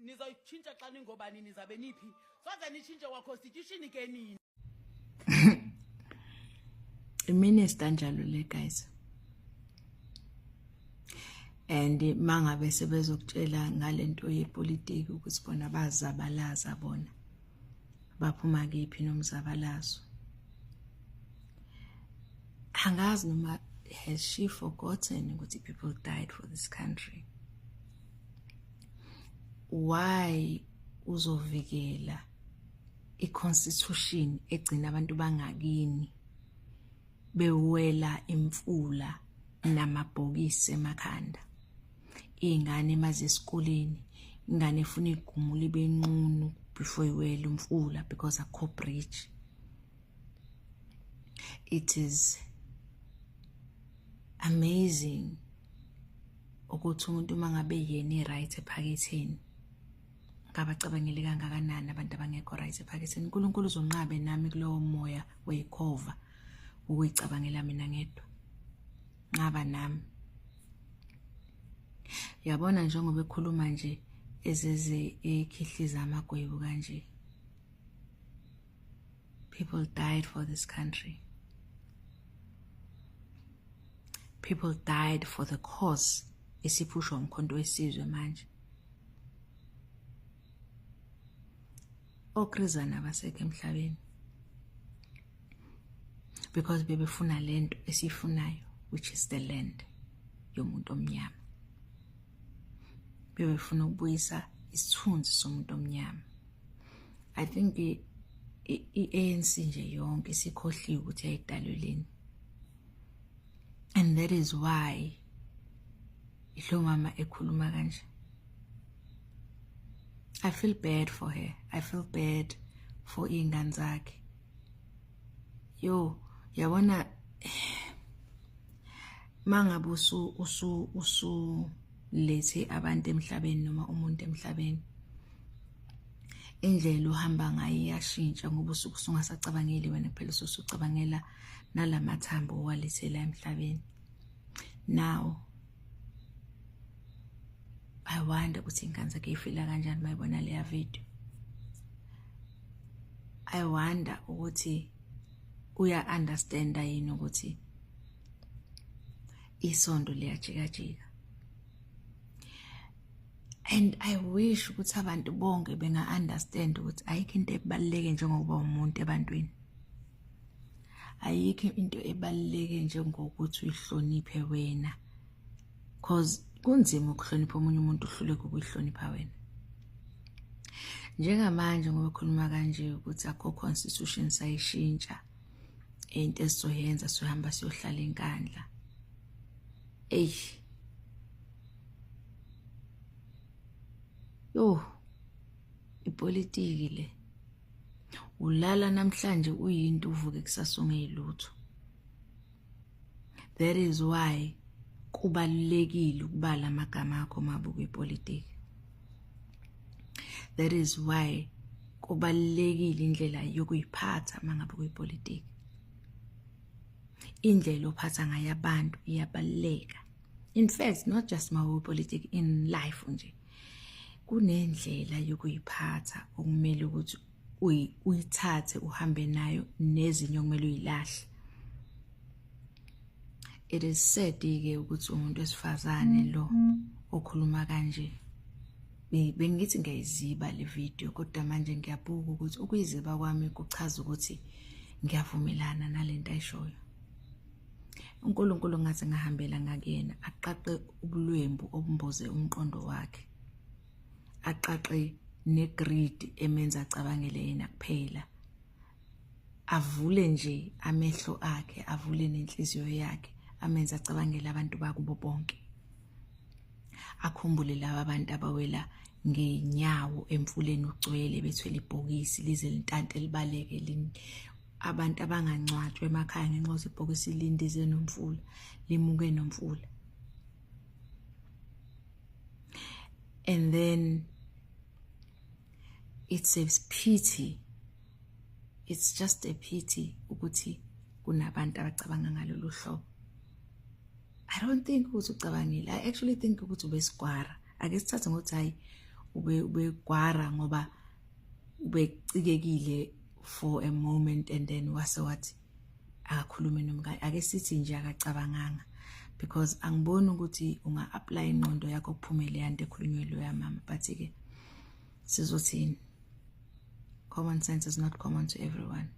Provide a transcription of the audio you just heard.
nizoyitshintsha xa ningobani nizabe niphi soze nitshintshe kwa constitution ke nini iminister njalo le guys and mangabe sebezokutshela ngalento yepolitiki ukuthi bona bazabalaza bona baphuma kephi nomzabalazo angazi noma has she forgotten ukuthi people died for this country why uzovikela iconstitution egcina abantu bangakini bewela imfula namabhokisi emakhanda ingane emaze esikoleni ingane efuna igumulo ibenqunu before iwela umfula because akho bridge it is amazing ukuthi umuntu mangabe yena right ephaketheni ngabacabangele kangakanani abantu abangekho right ephaketheni uNkulunkulu uzonqabe nami kulowo moya weyikhova ukuyicabangela mina ngedwa ngaba nami yabona njengoba ekhuluma nje ezeze ekhihliza amagwebu kanje people died for this country people died for the cause esiphushwa umkhonto wesizwe manje okrizana basekho emhlabeni because bebefuna lento esifunayo which is the land yomuntu omnyama bebefuna ukubuyisa isithunzi somuntu omnyama I think ANC nje yonke sikhohliwe ukuthi ayidaleleni and that is why ihlo mama ekhuluma kanje I feel bad for her I feel bad for ingane zakhe yo yabona mangabe usu lethe abantu emhlabeni noma umuntu emhlabeni indlela uhamba ngayo iyashintsha ngoba usuku usungasacabangeli wena phela usucabangela nalamathambo walethela emhlabeni now I wonder ukuthi ingane zakhe ifila kanjani mayibona le video I wonder ukuthi uya understand yini ukuthi isondo liyajika and I wish ukuthi abantu bonke benga understand ukuthi ayikho into ebaluleke njengokuba umuntu ebantwini ayikho into ebaluleke njengokuthi uyihloniphe wena cause kunzima ukuhlonipha omunye umuntu uhluleke ukuyihlonipha wena njengamanje ngoba khuluma kanje ukuthi akho constitution sayishintsha into esizoyenza sohamba siyohlala enkandla ipolitiki le ulala namhlanje uyinto uvuke kusasonge ilutho that is why kubalulekile ukubala amagama akho mabuku ipolitiki that is why kubalulekile indlela yokuyiphatha mangabe kuyipolitiki indlela ophatha ngayo abantu iyabaluleka in fact not just mabuku in life nje kunendlela yokuyiphatha okumele ukuthi uyithathe uhambe nayo nezinyo kumele uyilahle it is said ke ukuthi umuntu wesifazane lo okhuluma kanje bengithi ngiyayiziba le video kodwa manje ngiyabuka ukuthi ukuyiziba kwami kuchaza ukuthi ngiyavumelana nalento ayishoyo uNkulunkulu ngathi ngahambela ngakuyena aqaqe ubulwembu obumboze umqondo wakhe aqaqe negreed emenza acabangele yena kuphela avule nje amehlo akhe avule nenhliziyo yakhe amenza acabangele abantu bakubo bonke akhumbule laba abantu abawela ngenyawo emfuleni ugcwele bethwele ibhokisi lize lintante libaleke abantu abangancwatshwe emakhaya ngenxa yokuthi ibhokisi lindize nomfula limuke nomfula and then it saves pity it's just a pity ukuthi kunabantu abacabanga ngalolu hlobo I don't think ukuthi ucabangile I actually think ukuthi ubesigwara ake sithathe ngokuthi hayi ubegwara ngoba ubecikekile for a moment and then wase wathi akakhulume nomngane. Ake sithi nje akacabanganga, because angiboni ukuthi unga apply ingqondo yakho kuphumele yanto ekhulunywe lo yamama. But ke sizothini, common sense is not common to everyone.